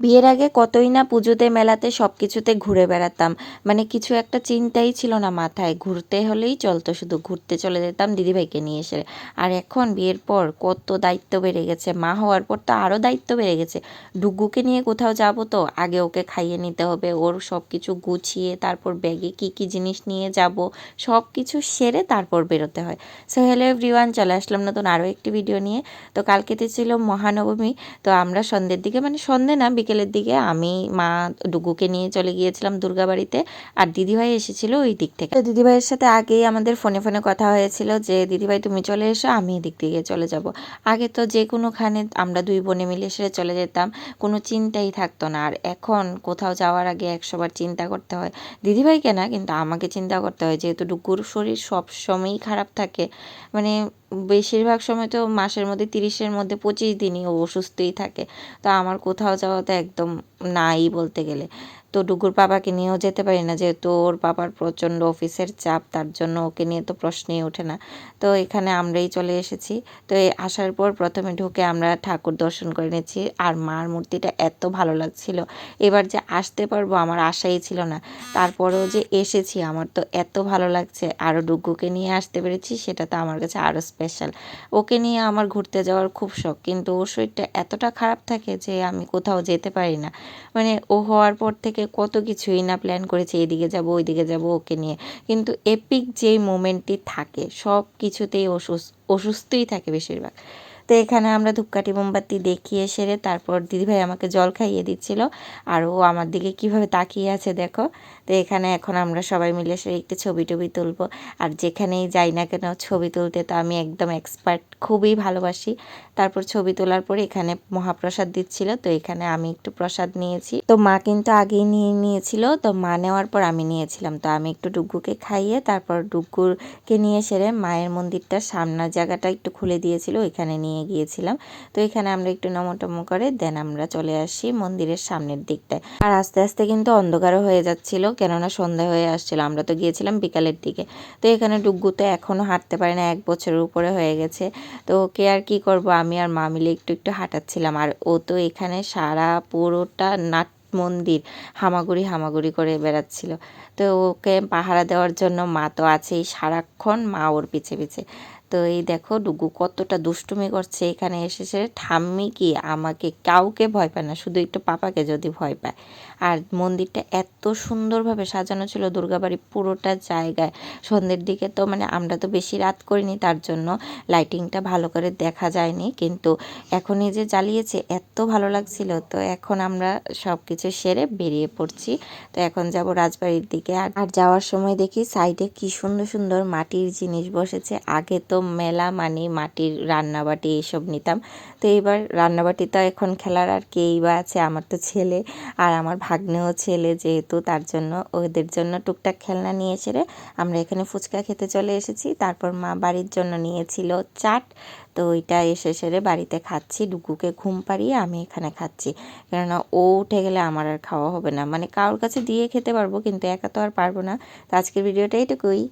বিয়ের আগে কতই না পুজোতে মেলাতে সব কিছুতে ঘুরে বেড়াতাম, মানে কিছু একটা চিন্তাই ছিল না মাথায়, ঘুরতে হলেই চলতো, শুধু ঘুরতে চলে যেতাম দিদিভাইকে নিয়ে এসে। আর এখন বিয়ের পর কত দায়িত্ব বেড়ে গেছে, মা হওয়ার পর তো আরও দায়িত্ব বেড়ে গেছে। ডুগ্গুকে নিয়ে কোথাও যাব তো আগে ওকে খাইয়ে নিতে হবে, ওর সব কিছু গুছিয়ে তারপর ব্যাগে কি কি জিনিস নিয়ে যাব সব কিছু সেরে তারপর বেরোতে হয়। সো হ্যালো এভরিওয়ান, চলে আসলাম নতুন আরও একটি ভিডিও নিয়ে। তো কালকেতে ছিল মহানবমী। তো আমরা সন্ধ্যের দিকে, মানে সন্ধ্যে না বিকেলের দিকে, আমি মা ডুগুকে নিয়ে চলে গিয়েছিলাম দুর্গাবাড়িতে। আর দিদিভাই এসেছিল ওই দিক থেকে। তো দিদিভাইয়ের সাথে আগেই আমাদের ফোনে ফোনে কথা হয়েছিল যে দিদিভাই তুমি চলে এসো, আমি এদিক দিয়ে চলে যাব। আগে তো যে কোনোখানে আমরা দুই বোনে মিলে সেরে চলে যেতাম, কোনো চিন্তাই থাকতো না। আর এখন কোথাও যাওয়ার আগে 100বার চিন্তা করতে হয়। দিদিভাইকে না, কিন্তু আমাকে চিন্তা করতে হয়, যেহেতু ডুগুর শরীর সব সময়ই খারাপ থাকে। মানে বেশিরভাগ সময় তো মাসের মধ্যে 30-এর মধ্যে 25 দিনই ও অসুস্থই থাকে। তো আমার কোথাও যাওয়া তো একদম নাই বলতে গেলে। তো ডুগুর বাবাকে নিয়েও যেতে পারি না, যেহেতু ওর বাবার প্রচণ্ড অফিসের চাপ, তার জন্য ওকে নিয়ে তো প্রশ্নই ওঠে না। তো এখানে আমরাই চলে এসেছি। তো এই আসার পর প্রথমে ঢুকে আমরা ঠাকুর দর্শন করে নিয়েছি। আর মার মূর্তিটা এত ভালো লাগছিল, এবার যে আসতে পারবো আমার আশাই ছিল না। তারপরেও যে এসেছি, আমার তো এত ভালো লাগছে। আরও ডুগুকে নিয়ে আসতে পেরেছি, সেটা তো আমার কাছে আরও স্পেশাল। ওকে নিয়ে আমার ঘুরতে যাওয়ার খুব শখ, কিন্তু ওর শরীরটা এতটা খারাপ থাকে যে আমি কোথাও যেতে পারি না। মানে ও হওয়ার পর থেকে কত কিছুই না প্ল্যান করেছি, এদিকে যাব ওইদিকে যাব ওকে নিয়ে, কিন্তু এপিক যেই মোমেন্টটি থাকে সব কিছুতেই অসুস্থই থাকে বেশিরভাগ। তো এখানে আমরা ধূপকাঠি মোমবাতি দেখিয়ে সেরে তারপর দিদিভাই আমাকে জল খাইয়ে দিচ্ছিল। আর ও আমার দিকে কিভাবে তাকিয়ে আছে দেখো। তো এখানে এখন আমরা সবাই মিলে সে একটু ছবি টবি তুলবো। আর যেখানেই যাই না কেন ছবি তুলতে তো আমি একদম এক্সপার্ট, খুবই ভালোবাসি। তারপর ছবি তোলার পরে এখানে মহাপ্রসাদ দিচ্ছিল, তো এখানে আমি একটু প্রসাদ নিয়েছি। তো মা কিন্তু আগেই নিয়ে নিয়েছিল, তো মা নেওয়ার পর আমি নিয়েছিলাম। তো আমি একটু ডুগ্গুকে খাইয়ে তারপর ডুগ্গুরকে নিয়ে সেরে মায়ের মন্দিরটার সামনের জায়গাটা একটু খুলে দিয়েছিল, ওইখানে নিয়ে গিয়েছিলাম। তো এখানে আমরা একটু নমো করে দেন আমরা চলে আসি মন্দিরের সামনের দিকটায়। আর আস্তে আস্তে কিন্তু অন্ধকারও হয়ে যাচ্ছিল, কেননা সন্ধ্যা হয়ে আসছিল, আমরা তো গিয়েছিলাম বিকালের দিকে। তো এখানে ডুগ্গু তো এখনও হাঁটতে পারে না, 1 বছরের উপরে হয়ে গেছে। তো ওকে আর কি করব, আমি আর মা মিলে একটু একটু হাঁটাচ্ছিলাম। আর ও তো এখানে সারা পুরোটা নাট মন্দির হামাগুড়ি হামাগুড়ি করে বেড়াচ্ছিল। তো ওকে পাহারা দেওয়ার জন্য মা তো আছেই, সারাক্ষণ মা ওর পিছে পিছে। তো এই দেখো ডুগু কতটা দুষ্টুমি করছে, এখানে এসেছে ঠাম্মি কি আমাকে কাউকে ভয় পায় না, শুধু একটু পাপাকে যদি ভয় পায়। আর মন্দিরটা এত সুন্দরভাবে সাজানো ছিল, দুর্গাবাড়ি পুরোটা জায়গায়। সন্ধ্যের দিকে তো মানে আমরা তো বেশি রাত করিনি, তার জন্য লাইটিংটা ভালো করে দেখা যায়নি, কিন্তু এখনই যে জ্বালিয়েছে এত ভালো লাগছিল। তো এখন আমরা সব কিছু সেরে বেরিয়ে পড়ছি। তো এখন যাব রাজবাড়ির দিকে। আর যাওয়ার সময় দেখি সাইডে কি সুন্দর সুন্দর মাটির জিনিস বসেছে। আগে তো মেলা মানে মাটির রান্নাবাটি এইসব নিতাম, তো এইবার রান্নাবাটি তো এখন খেলার আর কেই বা আছে, আমার তো ছেলে আর আমার ভাগ্নেও ছেলে, যেহেতু তার জন্য ওদের জন্য টুকটাক খেলনা নিয়ে এসে আমরা এখানে ফুচকা খেতে চলে এসেছি। তারপর মা বাড়ির জন্য নিয়েছিল চাট, তো ওইটা এসে সেরে বাড়িতে খাচ্ছি। ডুগুকে ঘুম পাড়িয়ে আমি এখানে খাচ্ছি, কেননা ও উঠে গেলে আমার আর খাওয়া হবে না। মানে কারোর কাছে দিয়ে খেতে পারবো, কিন্তু একা তো আর পারবো না। তো আজকের ভিডিওটা এইটুকুই।